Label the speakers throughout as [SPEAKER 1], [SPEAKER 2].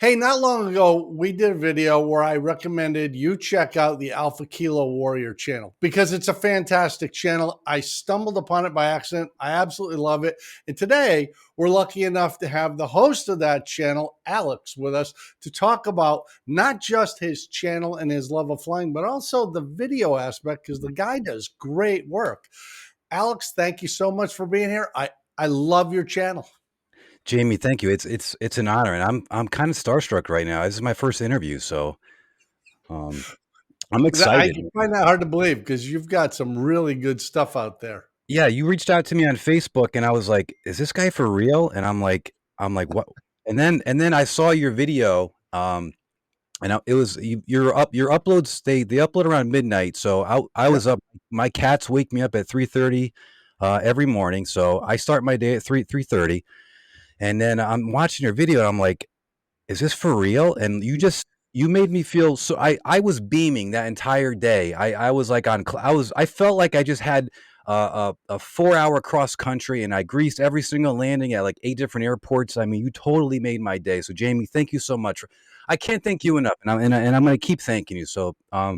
[SPEAKER 1] Hey, not long ago, we did a video where I recommended you check out the Alpha Kilo Warrior channel because it's a fantastic channel. I stumbled upon it by accident. I absolutely love it. And today, we're lucky enough to have the host of that channel, Alex, with us to talk about not just his channel and his love of flying, but also the video aspect because the guy does great work. Alex, thank you so much for being here. I love your channel.
[SPEAKER 2] Jamie, thank you. It's an honor, and I'm kind of starstruck right now. This is my first interview, so um, I'm
[SPEAKER 1] I
[SPEAKER 2] excited.
[SPEAKER 1] find that hard to believe because you've got some really good stuff out there.
[SPEAKER 2] Yeah, you reached out to me on Facebook, and I was like, "Is this guy for real?" And I'm like, "What?" And then I saw your video, it was your uploads. They upload around midnight, so I
[SPEAKER 1] Yep.
[SPEAKER 2] was up. My cats wake me up at 3:30 every morning, so I start my day at 3:30, and then I'm watching your video, and I'm like, is this for real? And you made me feel so I was beaming that entire day. I was like I felt like I just had a 4 hour cross country and I greased every single landing at like 8 different airports. I mean, you totally made my day. So Jamie, thank you so much. I can't thank you enough, and I'm going to keep thanking you. So
[SPEAKER 1] Hey,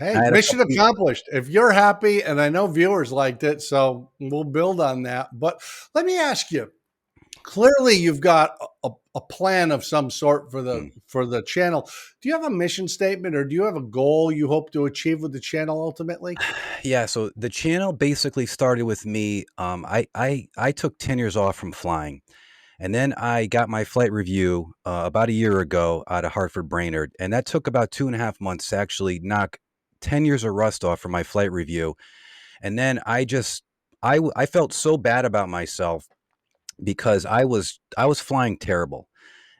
[SPEAKER 2] I had a
[SPEAKER 1] mission
[SPEAKER 2] couple.
[SPEAKER 1] accomplished. If you're happy, and I know viewers liked it, so we'll build on that. But let me ask you, clearly you've got a plan of some sort for the
[SPEAKER 2] Mm.
[SPEAKER 1] for the channel. Do you have a mission statement or do you have a goal you hope to achieve with the channel ultimately?
[SPEAKER 2] Yeah, so the channel basically started with me. I took 10 years off from flying. And then I got my flight review about a year ago out of Hartford Brainerd, and that took about 2.5 months to actually knock 10 years of rust off for my flight review. And then I felt so bad about myself because I was flying terrible,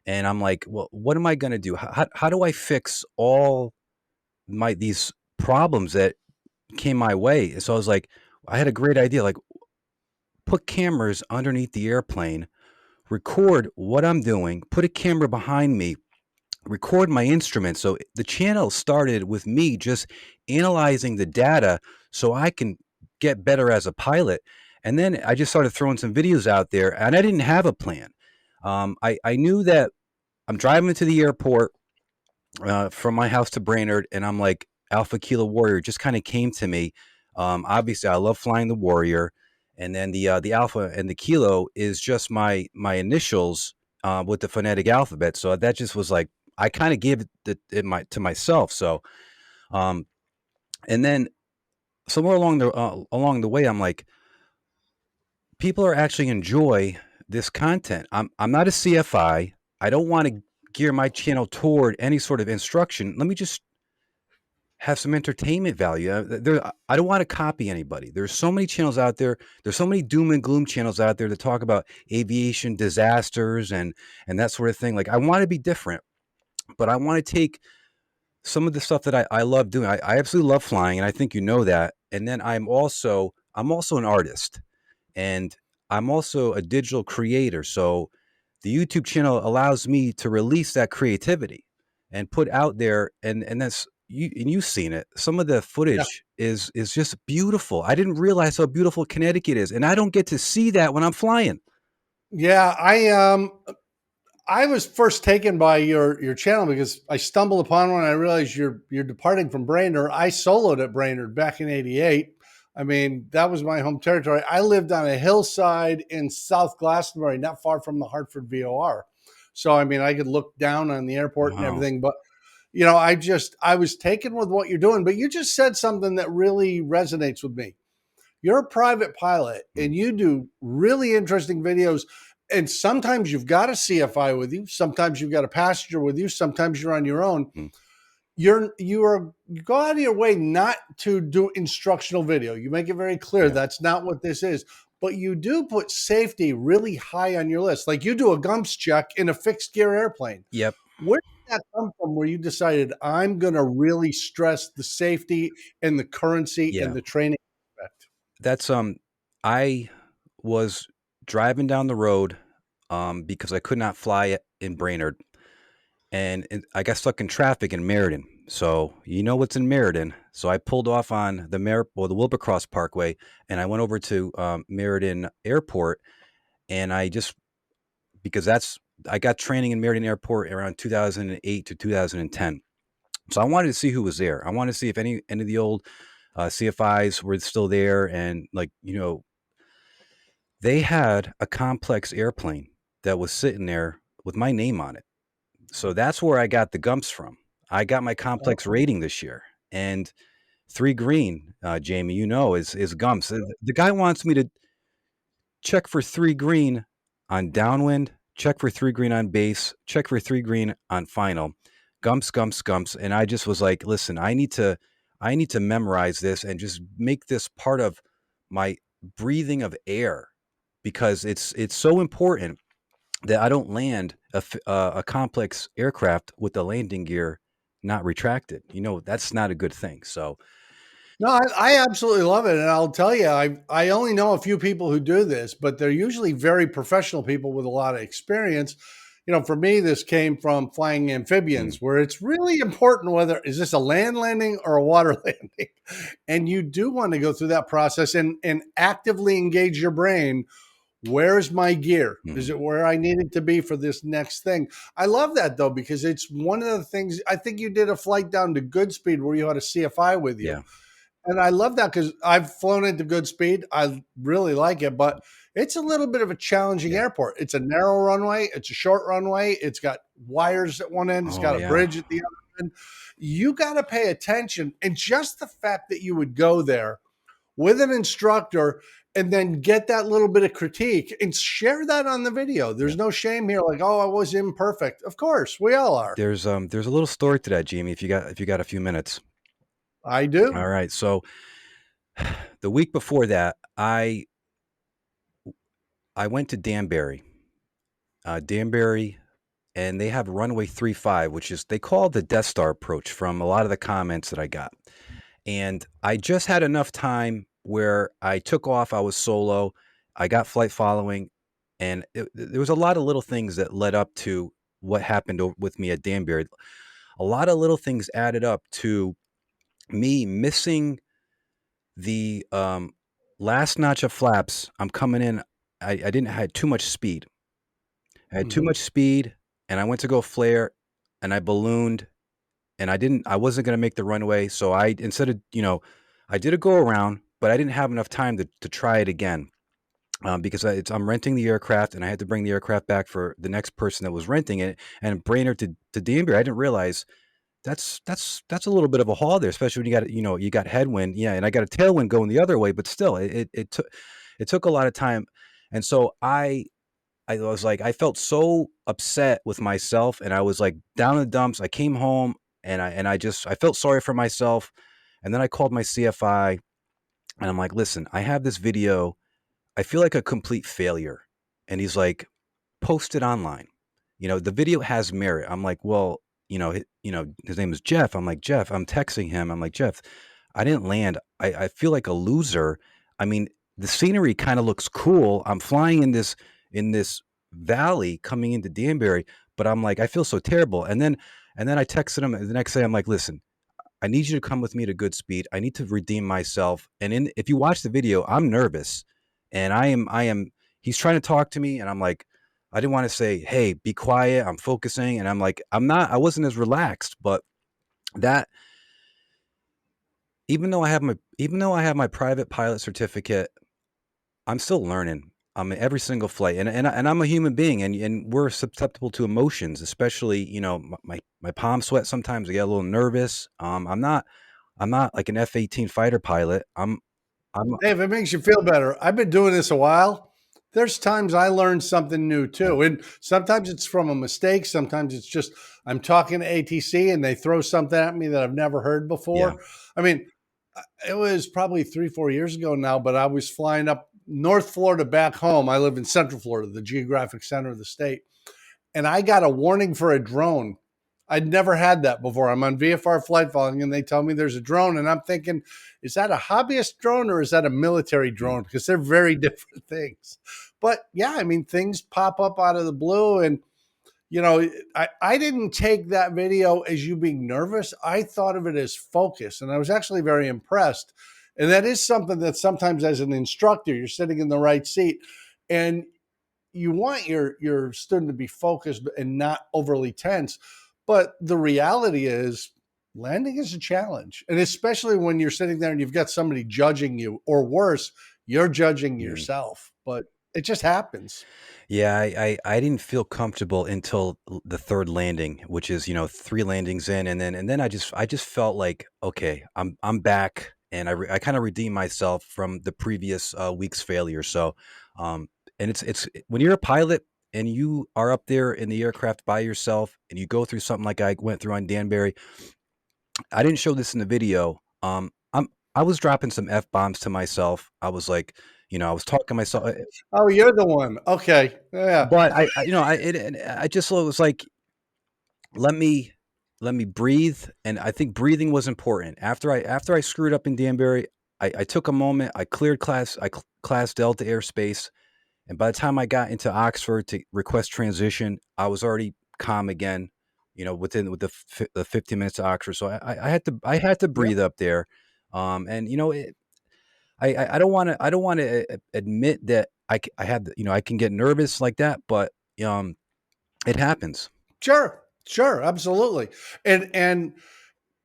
[SPEAKER 2] and I'm like, well, what am I going to do? How do I fix all my these problems that came my way? So I was like, I had a great idea, like put cameras underneath the airplane, record what I'm doing, put a camera behind me, record my instruments. So the channel started with me just analyzing the data so I can get better as a pilot. And then I just started throwing some videos out there, and I didn't have a plan. I knew that I'm driving to the airport from my house to Brainerd, and I'm like, Alpha Kilo Warrior just kind of came to me. Obviously, I love flying the Warrior, and then the Alpha and the Kilo is just my initials with the phonetic alphabet. So that just was like I kind of gave it to myself. So um, and then somewhere along the way, I'm like, people are actually enjoy this content. I'm not a CFI. I don't want to gear my channel toward any sort of instruction. Let me just have some entertainment value. I don't want to copy anybody. There's so many channels out there. There's so many doom and gloom channels out there that talk about aviation disasters and that sort of thing. Like I want to be different, but I want to take some of the stuff that I love doing. I absolutely love flying, and I think you know that. And then I'm also an artist, and I'm also a digital creator. So the YouTube channel allows me to release that creativity and put out there, and that's you, and you've seen it. Some of the
[SPEAKER 1] Yeah.
[SPEAKER 2] footage is just beautiful. I didn't realize how beautiful Connecticut is, and I don't get to see that when I'm flying.
[SPEAKER 1] Yeah, I was first taken by your channel because I stumbled upon one and I realized you're departing from Brainerd. I soloed at Brainerd back in '88. I mean, that was my home territory. I lived on a hillside in South Glastonbury, not far from the Hartford VOR. So I mean, I could look down on the airport and
[SPEAKER 2] Wow.
[SPEAKER 1] everything. But I was taken with what you're doing. But you just said something that really resonates with me. You're a private pilot
[SPEAKER 2] Mm.
[SPEAKER 1] and you do really interesting videos. And sometimes you've got a CFI with you. Sometimes you've got a passenger with you. Sometimes you're on your own.
[SPEAKER 2] Mm.
[SPEAKER 1] You go out of your way not to do instructional video. You make it very clear
[SPEAKER 2] Yeah.
[SPEAKER 1] that's not what this is. But you do put safety really high on your list. Like you do a gumps check in a fixed gear airplane.
[SPEAKER 2] Yep.
[SPEAKER 1] Where did that come from where you decided I'm going to really stress the safety and the currency and
[SPEAKER 2] Yeah.
[SPEAKER 1] the training aspect?
[SPEAKER 2] That's I was driving down the road because I could not fly in Brainerd, and I got stuck in traffic in Meriden. So you know what's in Meriden. So I pulled off on the Wilbercross Parkway, and I went over to Meriden Airport, and I just because I got training in Meriden Airport around 2008 to 2010. So I wanted to see who was there. I wanted to see if any of the old CFIs were still there, and like they had a complex airplane that was sitting there with my name on it. So that's where I got the Gumps from. I got my complex
[SPEAKER 1] Oh,
[SPEAKER 2] rating this year, and 3 green, Jamie, is Gumps. The guy wants me to check for 3 green on downwind, check for 3 green on base, check for 3 green on final. Gumps, gumps, gumps. And I just was like, listen, I need to memorize this and just make this part of my breathing of air, because it's so important that I don't land a complex aircraft with the landing gear not retracted. That's not a good thing. So
[SPEAKER 1] no, I absolutely love it, and I'll tell you, I only know a few people who do this, but they're usually very professional people with a lot of experience. For me, this came from flying
[SPEAKER 2] mm,
[SPEAKER 1] amphibians, where it's really important whether is this a land landing or a water landing, and you do want to go through that process and actively engage your brain. Where's my gear? Is
[SPEAKER 2] mhm,
[SPEAKER 1] it where I need it to be for this next thing? I love that though, because it's one of the things. I think you did a flight down to Goodspeed where you had a CFI with you.
[SPEAKER 2] yeah,
[SPEAKER 1] And I love that because I've flown into Goodspeed. I really like it, but it's a little bit of a challenging
[SPEAKER 2] yeah.
[SPEAKER 1] airport. It's a narrow runway, it's a short runway, it's got wires at one end, it's
[SPEAKER 2] Oh
[SPEAKER 1] got a
[SPEAKER 2] yeah.
[SPEAKER 1] bridge at the other end. You got to pay attention. And just the fact that you would go there with an instructor and then get that little bit of critique and share that on the video.
[SPEAKER 2] Yeah.
[SPEAKER 1] There's no shame here, like, oh, I was imperfect. Of course, we all are.
[SPEAKER 2] There's a little story to that, Jamie, if you got a few minutes.
[SPEAKER 1] I
[SPEAKER 2] All
[SPEAKER 1] do.
[SPEAKER 2] right. So the week before that, I went to Danbury, and they have runway 35, which is they call it the Death Star approach from a lot of the comments that I got. And I just had enough time where I took off. I was solo. I got flight following, and there was a lot of little things that led up to what happened with me at Danbury. A lot of little things added up to me missing the last notch of flaps. I'm coming in. I didn't I had too much speed. I had too
[SPEAKER 1] Hmm.
[SPEAKER 2] much speed, and I went to go flare, and I ballooned, and I wasn't gonna make the runway, so I instead of I did a go around, but I didn't have enough time to try it again, because I'm renting the aircraft, and I had to bring the aircraft back for the next person that was renting it, and Brainerd to Danbury. I didn't realize that's a little bit of a haul there, especially when you got headwind, yeah, and I got a tailwind going the other way, but still, it took a lot of time, and so I was like, I felt so upset with myself, and I was like down in the dumps. I came home, and I felt sorry for myself, and then I called my CFI, and I'm like, listen, I have this video. I feel like a complete failure, and he's like, post it online. The video has merit. I'm like, well, his name is Jeff. I'm like, Jeff. I'm texting him. I'm like, Jeff, I didn't land. I feel like a loser. I mean, the scenery kind of looks cool. I'm flying in this valley coming into Danbury, but I'm like, I feel so terrible. And then I texted him the next day. I'm like, listen, I need you to come with me to good speed. I need to redeem myself. And if you watch the video, I'm nervous, and I am. He's trying to talk to me, and I'm like, I didn't want to say, hey, be quiet. I'm focusing, and I'm like, I'm not. I wasn't as relaxed, but that even though I have my private pilot certificate, I'm still learning. I'm in every single flight, and I'm a human being, and we're susceptible to emotions, especially my palms sweat sometimes. I get a little nervous. I'm not like an F-18 fighter pilot. I'm
[SPEAKER 1] Hey, if it makes you feel better, I've been doing this a while. There's times I learn something new
[SPEAKER 2] yeah,
[SPEAKER 1] too. And sometimes it's from a mistake. Sometimes it's just I'm talking to ATC and they throw something at me that I've never heard
[SPEAKER 2] yeah,
[SPEAKER 1] before. I mean, it was probably 3, 4 years ago now, but I was flying up North Florida back home. I live in Central Florida, the geographic center of the state, and I got a warning for a drone. I'd never had that before. I'm on VFR flight following, and they tell me there's a drone, and I'm thinking, is that a hobbyist drone or is that a military
[SPEAKER 2] mm,
[SPEAKER 1] drone? Because they're very different things. But yeah, I mean, things pop up out of the blue, and I didn't take that video as you being nervous. I thought of it as focus, and I was actually very impressed. And that is something that sometimes, as an instructor, you're sitting in the right seat, and you want your student to be focused and not overly tense, but the reality is landing is a challenge, and especially when you're sitting there and you've got somebody judging you, or worse, you're judging
[SPEAKER 2] Mm.
[SPEAKER 1] yourself. But it just happens.
[SPEAKER 2] Yeah, I didn't feel comfortable until the third landing, which is, 3 landings in, and then I just felt like, "Okay, I'm back," and I kinda redeemed myself from the previous, week's failure, so, um, and it's when you're a pilot and you are up there in the aircraft by yourself and you go through something like I went through on Danbury. I didn't show this in the video. I was dropping some F bombs to myself. I was like, I was talking to myself,
[SPEAKER 1] Oh, you're the one. Okay. Yeah.
[SPEAKER 2] but I just was like, let me let me breathe, and I think breathing was important. After I screwed up in Danbury, I took a moment. I cleared class Delta airspace, and by the time I got into Oxford to request transition, I was already calm again. Within with the 15 minutes to Oxford, so I had to
[SPEAKER 1] Yeah.
[SPEAKER 2] breathe up there, and I don't want to admit that I had I can get nervous like that, but um, it happens.
[SPEAKER 1] Sure. Sure. Absolutely. And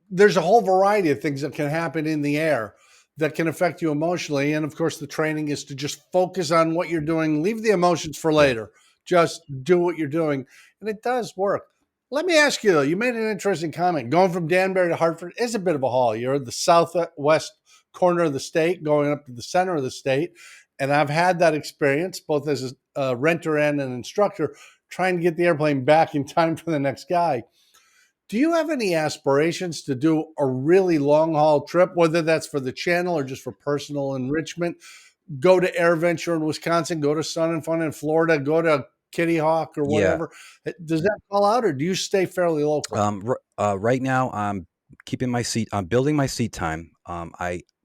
[SPEAKER 1] there's a whole variety of things that can happen in the air that can affect you emotionally. And of course, the training is to just focus on what you're doing, leave the emotions for
[SPEAKER 2] Yeah,
[SPEAKER 1] later. Just do what you're doing. And it does work. Let me ask you though, you made an interesting comment. Going from Danbury to Hartford is a bit of a haul. You're at the southwest corner of the state, going up to the center of the state. And I've had that experience both as a renter and an instructor, trying to get the airplane back in time for the next guy. Do you have any aspirations to do a really long haul trip, whether that's for the channel or just for personal enrichment? Go to AirVenture in Wisconsin, go to Sun and Fun in Florida, go to Kitty Hawk or
[SPEAKER 2] yeah.
[SPEAKER 1] whatever. Does that fall out, or do you stay fairly local?
[SPEAKER 2] Right now, I'm building my seat time.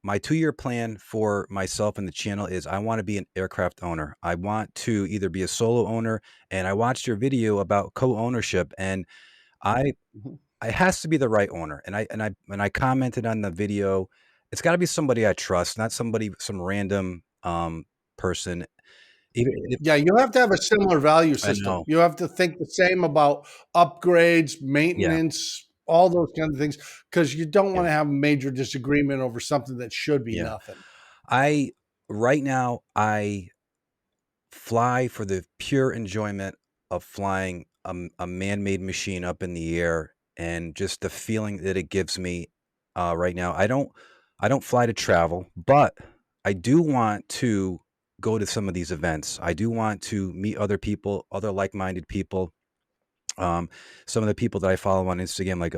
[SPEAKER 2] My 2-year plan for myself and the channel is I want to be an aircraft owner. I want to either be a solo owner, and I watched your video about co-ownership, and I
[SPEAKER 1] Mhm.
[SPEAKER 2] it has to be the right owner. And I commented on the video. It's got to be somebody I trust, not some random person. Even if,
[SPEAKER 1] Yeah, you have to have a similar value
[SPEAKER 2] I
[SPEAKER 1] system.
[SPEAKER 2] know.
[SPEAKER 1] You have to think the same about upgrades,
[SPEAKER 2] Yeah,
[SPEAKER 1] maintenance, all those kinds of things, because you don't
[SPEAKER 2] yeah,
[SPEAKER 1] want to have a major disagreement over something that should be
[SPEAKER 2] yeah.
[SPEAKER 1] nothing.
[SPEAKER 2] I Right now I fly for the pure enjoyment of flying a man-made machine up in the air, and just the feeling that it gives me. Right now, I don't fly to travel, but I do want to go to some of these events. I do want to meet other people, other like-minded people. Um, some of the people that I follow on Instagram, like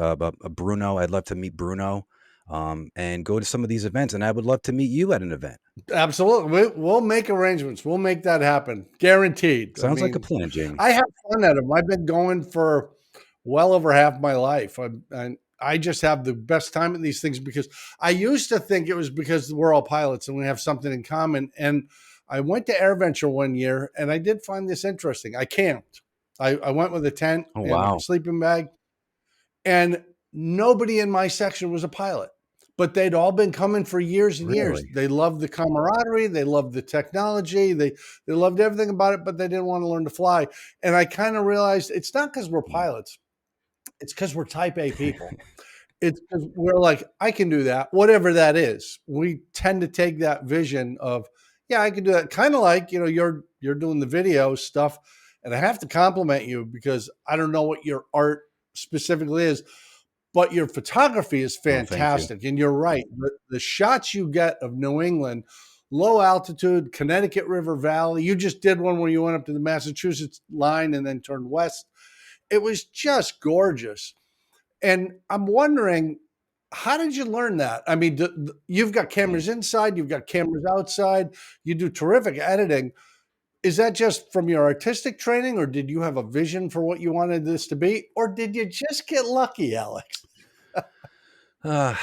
[SPEAKER 2] Bruno, I'd love to meet Bruno, and go to some of these events. And I would love to meet you at an event.
[SPEAKER 1] Absolutely. We'll make arrangements. We'll make that happen. Guaranteed. I
[SPEAKER 2] Sounds like a
[SPEAKER 1] mean,
[SPEAKER 2] plan, Jamie.
[SPEAKER 1] I have fun at them. I've been going for well over half my life. And I just have the best time at these things because I used to think it was because we're all pilots and we have something in common. And I went to AirVenture one year and I did find this interesting. I camped. I went with a tent
[SPEAKER 2] Oh
[SPEAKER 1] and a
[SPEAKER 2] wow,
[SPEAKER 1] sleeping bag, and nobody in my section was a pilot, but they'd all been coming for years and years.
[SPEAKER 2] really?
[SPEAKER 1] They loved the camaraderie, they loved the technology, they loved everything about it, but they didn't want to learn to fly. And I kind of realized it's not because we're
[SPEAKER 2] Mm.
[SPEAKER 1] pilots, it's because we're type A people. It's because we're like, I can do that, whatever that is. We tend to take that vision of, yeah, I can do that. Kind of like, you're doing the video stuff. And I have to compliment you because I don't know what your art specifically is, but your photography is
[SPEAKER 2] Oh, thank you.
[SPEAKER 1] fantastic. And you're right. The shots you get of New England, low altitude, Connecticut River Valley. You just did one where you went up to the Massachusetts line and then turned west. It was just gorgeous. And I'm wondering, how did you learn that? I mean, you've got
[SPEAKER 2] Mm.
[SPEAKER 1] cameras inside, you've got cameras outside, you do terrific editing. Is that just from your artistic training, or did you have a vision for what you wanted this to be? Or did you just get lucky, Alex?
[SPEAKER 2] Uh,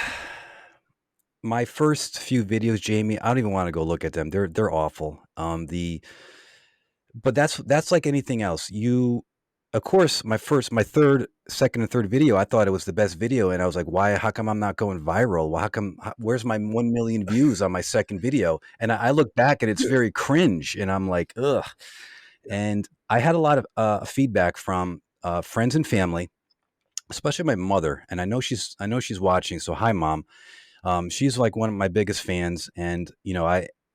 [SPEAKER 2] my first few videos, Jamie, I don't even want to go look at them. They're awful. But that's like anything else. Of course, my third, second, and third video, I thought it was the best video, and I was like, why? How come I'm not going viral? Well, where's my 1 million views on my second video? And I look back and it's very cringe, and I'm like, ugh. And I had a lot of feedback from friends and family, especially my mother. And I know she's watching. So hi, mom. She's like one of my biggest fans, and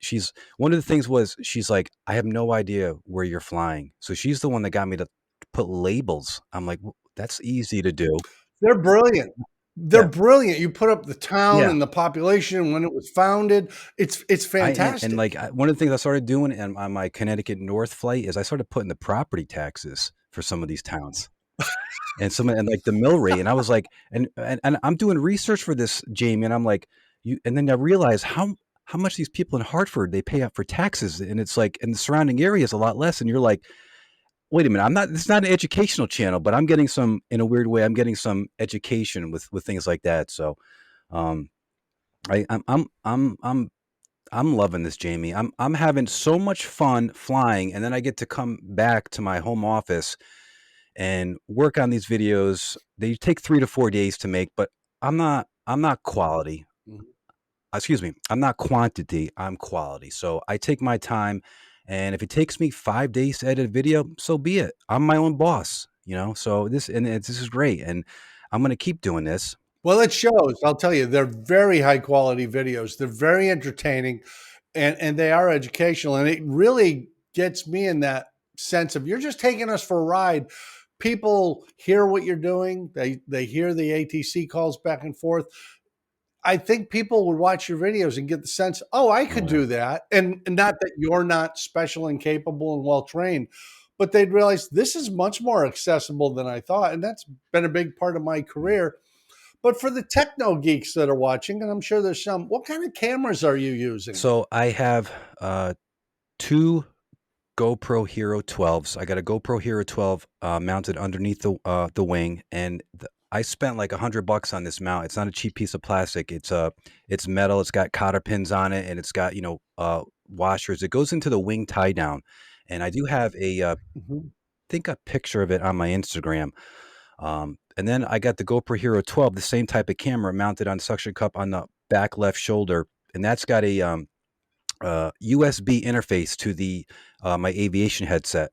[SPEAKER 2] she's one of the things was she's like, I have no idea where you're flying, so she's the one that got me to put labels. I'm like, "Well, that's easy to do."
[SPEAKER 1] They're brilliant. They're
[SPEAKER 2] Yeah,
[SPEAKER 1] brilliant. You put up the town
[SPEAKER 2] yeah.
[SPEAKER 1] and the population when it was founded. It's
[SPEAKER 2] And like
[SPEAKER 1] fantastic.
[SPEAKER 2] one of the things I started doing on my Connecticut North flight is I started putting the property taxes for some of these towns. And like the mill rate, and I was like, and I'm doing research for this, Jamie, and I'm like, you, and then I realize how much these people in Hartford they pay out for taxes, and it's like, and the surrounding area is a lot less, and you're like, wait a minute, I'm not. It's not an educational channel, but I'm getting some in a weird way. I'm getting some education with things like that. So, um, I'm loving this, Jamie. I'm having so much fun flying, and then I get to come back to my home office and work on these videos. They take 3 to 4 days to make, but I'm not quality.
[SPEAKER 1] Mhm.
[SPEAKER 2] Excuse me. I'm not quantity. I'm quality. So I take my time, and if it takes me 5 days to edit a video, so be it. I'm my own boss. So this is great, and I'm gonna keep doing this.
[SPEAKER 1] Well, it shows. I'll tell you, they're very high quality videos. They're very entertaining, and they are educational. And it really gets me in that sense of you're just taking us for a ride. People hear what you're doing. They hear the ATC calls back and forth. I think people would watch your videos and get the sense, oh, I
[SPEAKER 2] Oh
[SPEAKER 1] could
[SPEAKER 2] yeah.
[SPEAKER 1] do that. And not that you're not special and capable and well trained, but they'd realize this is much more accessible than I thought. And that's been a big part of my
[SPEAKER 2] Mm.
[SPEAKER 1] career. But for the techno geeks that are watching, and I'm sure there's some, what kind of cameras are you using?
[SPEAKER 2] So I have two GoPro Hero 12s. I got a GoPro Hero 12 mounted underneath the wing, and I spent like $100 on this mount. It's not a cheap piece of plastic. It's metal. It's got cotter pins on it, and it's got washers. It goes into the wing tie down, and I do have
[SPEAKER 1] Mhm.
[SPEAKER 2] think a picture of it on my Instagram. And then I got the GoPro Hero 12, the same type of camera mounted on suction cup on the back left shoulder, and that's got a USB interface to the my aviation headset.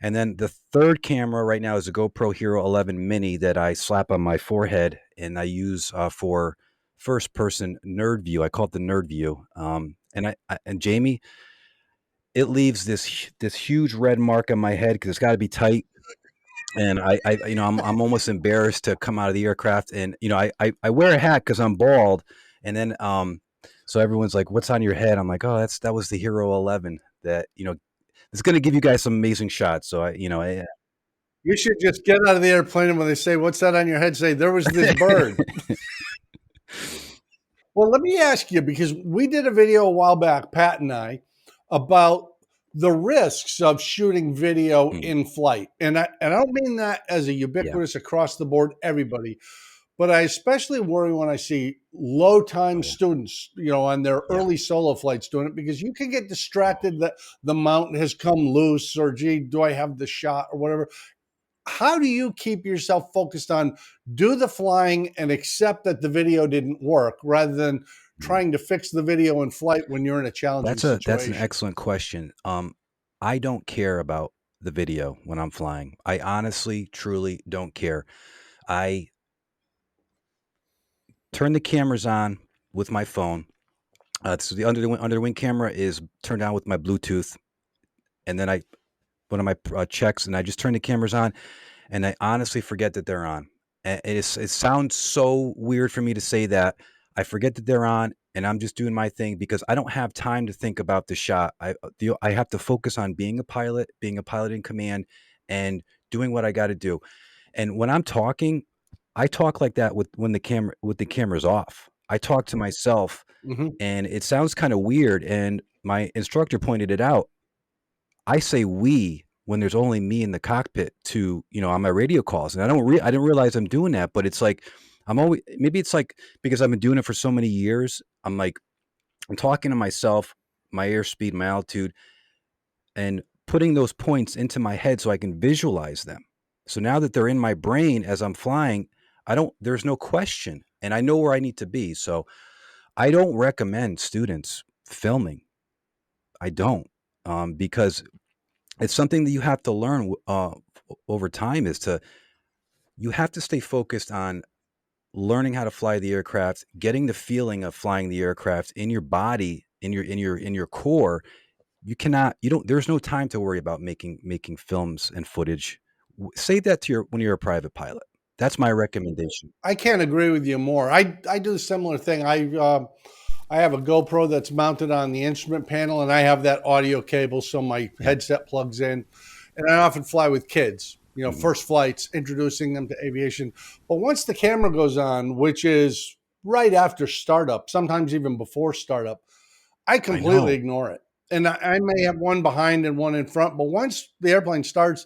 [SPEAKER 2] And then the third camera right now is a GoPro Hero 11 Mini that I slap on my forehead and I use for first person nerd view. I call it the nerd view. And Jamie, it leaves this huge red mark on my head because it's got to be tight. And I'm almost embarrassed to come out of the aircraft, and I wear a hat because I'm bald, and then so everyone's like, "What's on your head?" I'm like, "Oh, that was the Hero 11 that it's going to give you guys some amazing shots." So
[SPEAKER 1] You should just get out of the airplane and when they say, what's that on your head? Say, there was this bird. Well, let me ask you because we did a video a while back, Pat and I, about the risks of shooting video
[SPEAKER 2] Mm,
[SPEAKER 1] in flight. And I don't mean that as a
[SPEAKER 2] yeah.
[SPEAKER 1] ubiquitous across the board, everybody, but I especially worry when I see low time
[SPEAKER 2] Oh yeah.
[SPEAKER 1] students, on their
[SPEAKER 2] Yeah.
[SPEAKER 1] early solo flights doing it because you can get distracted that the mount has come loose or gee, do I have the shot or whatever. How do you keep yourself focused on do the flying and accept that the video didn't work rather than
[SPEAKER 2] Mm.
[SPEAKER 1] trying to fix the video in flight when you're in a challenging
[SPEAKER 2] That's an
[SPEAKER 1] situation?
[SPEAKER 2] excellent question. I don't care about the video when I'm flying. I honestly, truly don't care. I turn the cameras on with my phone. So the under the wing camera is turned on with my Bluetooth, and then I one of my checks, and I just turn the cameras on, and I honestly forget that they're on. And it sounds so weird for me to say that. I forget that they're on, and I'm just doing my thing because I don't have time to think about the shot. I have to focus on being a pilot in command, and doing what I got to do. And when I'm talking, I talk like that with the cameras off. I talk to myself,
[SPEAKER 1] Mhm.
[SPEAKER 2] and it sounds kind of weird. And my instructor pointed it out. I say we when there's only me in the cockpit to, on my radio calls. And I didn't realize I'm doing that, but it's like I'm always maybe it's like because I've been doing it for so many years, I'm like I'm talking to myself, my airspeed, my altitude, and putting those points into my head so I can visualize them. So now that they're in my brain as I'm flying, there's no question and I know where I need to be. So I don't recommend students filming. I don't. Because it's something that you have to learn over time is to you have to stay focused on learning how to fly the aircraft, getting the feeling of flying the aircraft in your body, in your core. You don't there's no time to worry about making films and footage. Save that to your when you're a private pilot. That's my recommendation.
[SPEAKER 1] I can't agree with you more. I do a similar thing. I have a GoPro that's mounted on the instrument panel, and I have that audio cable so my
[SPEAKER 2] Yeah.
[SPEAKER 1] headset plugs in. And I often fly with kids,
[SPEAKER 2] Mhm.
[SPEAKER 1] first flights, introducing them to aviation. But once the camera goes on, which is right after startup, sometimes even before startup, I
[SPEAKER 2] I
[SPEAKER 1] completely
[SPEAKER 2] know.
[SPEAKER 1] ignore it. And I may have one behind and one in front, but once the airplane starts,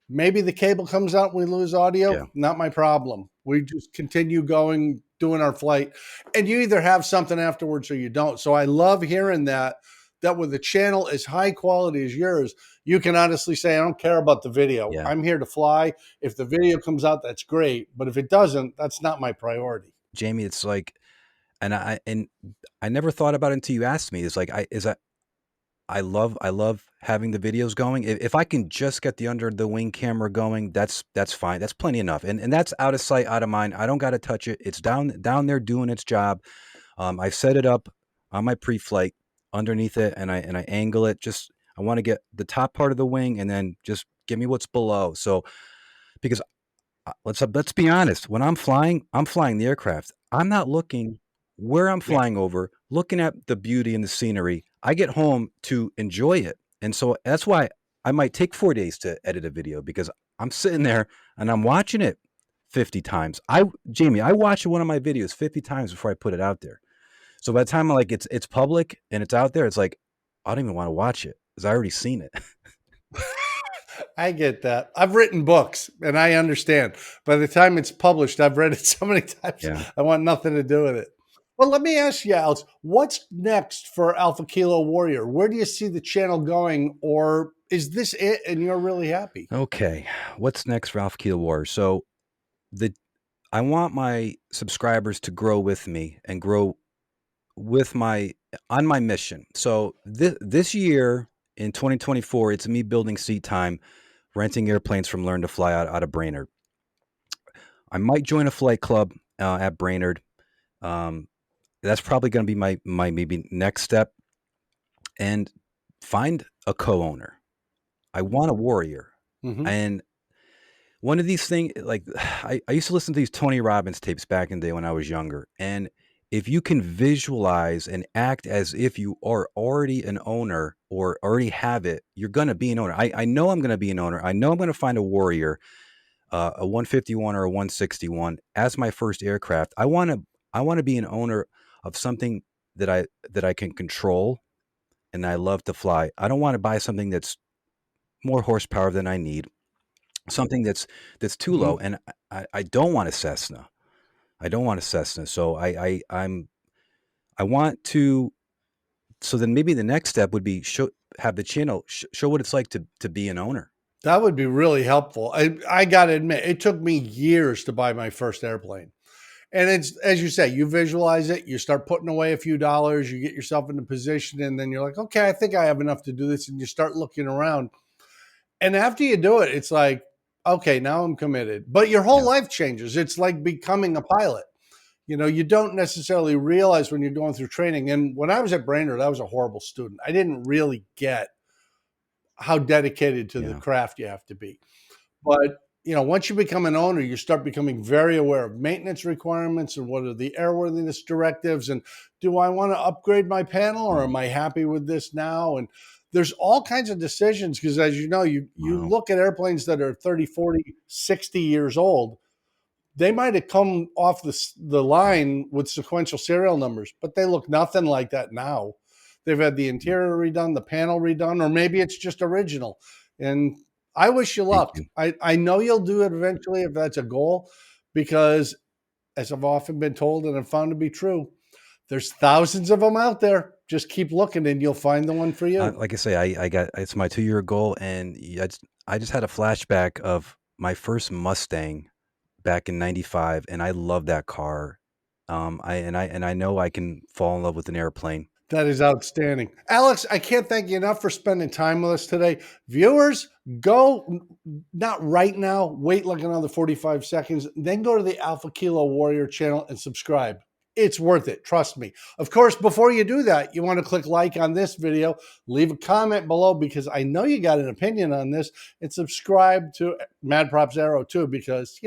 [SPEAKER 1] maybe the cable comes out and we lose audio.
[SPEAKER 2] Yeah.
[SPEAKER 1] Not my problem. We just continue going, doing our flight. And you either have something afterwards or you don't. So I love hearing that with a channel as high quality as yours, you can honestly say, I don't care about the video.
[SPEAKER 2] Yeah.
[SPEAKER 1] I'm here to fly. If the video comes out, that's great. But if it doesn't, that's not my priority.
[SPEAKER 2] Jamie, it's like and I never thought about it until you asked me. It's like I love having the videos going. If I can just get the under the wing camera going, that's fine. That's plenty enough. And that's out of sight, out of mind. I don't got to touch it. It's down there doing its job. I set it up on my pre-flight underneath it, and I angle it. Just I want to get the top part of the wing, and then just give me what's below. So because let's be honest. When I'm flying the aircraft. I'm not looking where I'm
[SPEAKER 1] Yeah.
[SPEAKER 2] flying over, looking at the beauty and the scenery. I get home to enjoy it, and so that's why I might take 4 days to edit a video because I'm sitting there and I'm watching it 50 times. Jamie, I watched one of my videos 50 times before I put it out there. So by the time like it's public and it's out there, it's like I don't even want to watch it because I already seen it.
[SPEAKER 1] I get that. I've written books and I understand. By the time it's published, I've read it so many times,
[SPEAKER 2] Yeah.
[SPEAKER 1] I want nothing to do with it. Well, let me ask you, Alex, what's next for Alpha Kilo Warrior? Where do you see the channel going, or is this it and you're really happy?
[SPEAKER 2] Okay. What's next for Alpha Kilo War? So the I want my subscribers to grow with me and grow with my on my mission. So this year in 2024, it's me building seat time, renting airplanes from Learn to Fly out of Brainerd. I might join a flight club at Brainerd. Um, that's probably going to be my maybe next step, and find a co-owner. I want a warrior,
[SPEAKER 1] Hmm.
[SPEAKER 2] and one of these things, like I used to listen to these Tony Robbins tapes back in the day when I was younger, and if you can visualize and act as if you are already an owner or already have it, you're going to be an owner. I know I'm going to be an owner. I know I'm going to find a warrior, a 151 or a 161 as my first aircraft. I want to be an owner of something that I can control and I love to fly. I don't want to buy something that's more horsepower than I need, something that's too low,
[SPEAKER 1] Hmm.
[SPEAKER 2] and I don't want a Cessna. I don't want a Cessna. So I want to. So then maybe the next step would be have the channel show what it's like to be an owner.
[SPEAKER 1] That would be really helpful. I got to admit, it took me years to buy my first airplane. And it's, as you say, you visualize it, you start putting away a few dollars, you get yourself into position, and then you're like, okay, I think I have enough to do this. And you start looking around. And after you do it, it's like, okay, now I'm committed. But your whole
[SPEAKER 2] Yeah.
[SPEAKER 1] life changes. It's like becoming a pilot. You don't necessarily realize when you're going through training. And when I was at Brainerd, I was a horrible student. I didn't really get how dedicated to the
[SPEAKER 2] Yeah.
[SPEAKER 1] craft you have to be. But once you become an owner, you start becoming very aware of maintenance requirements and what are the airworthiness directives, and do I want to upgrade my panel or am
[SPEAKER 2] Mhm.
[SPEAKER 1] I happy with this now? And there's all kinds of decisions because, as you know, you
[SPEAKER 2] Wow.
[SPEAKER 1] look at airplanes that are 30, 40, 60 years old. They might have come off the line with sequential serial numbers, but they look nothing like that now. They've had the
[SPEAKER 2] Mhm.
[SPEAKER 1] interior redone, the panel redone, or maybe it's just original. And I wish you
[SPEAKER 2] Thank
[SPEAKER 1] luck.
[SPEAKER 2] you.
[SPEAKER 1] I know you'll do it eventually if that's a goal, because as I've often been told and I've found to be true, there's thousands of them out there. Just keep looking and you'll find the one for you.
[SPEAKER 2] Like I say, I got it's my 2 year goal, and I just had a flashback of my first Mustang back in '95, and I love that car. I know I can fall in love with an airplane.
[SPEAKER 1] That is outstanding. Alex, I can't thank you enough for spending time with us today. Viewers, go not right now, wait like another 45 seconds, then go to the Alpha Kilo Warrior channel and subscribe. It's worth it, trust me. Of course, before you do that, you want to click like on this video, leave a comment below because I know you got an opinion on this, and subscribe to Mad Props Aero too because,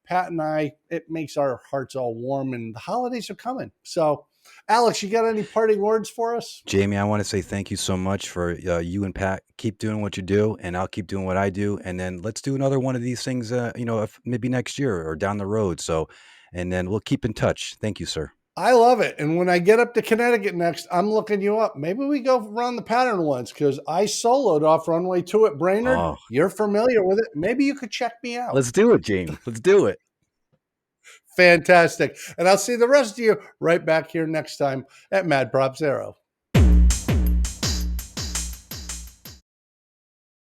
[SPEAKER 1] Pat and I, it makes our hearts all warm and the holidays are coming. So, Alex, you got any parting words for us?
[SPEAKER 2] Jamie, I want to say thank you so much for you and Pat. Keep doing what you do, and I'll keep doing what I do. And then let's do another one of these things, if maybe next year or down the road. So, and then we'll keep in touch. Thank you, sir.
[SPEAKER 1] I love it. And when I get up to Connecticut next, I'm looking you up. Maybe we go run the pattern once because I soloed off runway 2 at Brainerd.
[SPEAKER 2] Oh,
[SPEAKER 1] You're familiar with it. Maybe you could check me out.
[SPEAKER 2] let's do it, Jamie. Let's do it.
[SPEAKER 1] Fantastic. And I'll see the rest of you right back here next time at Mad Props Aero.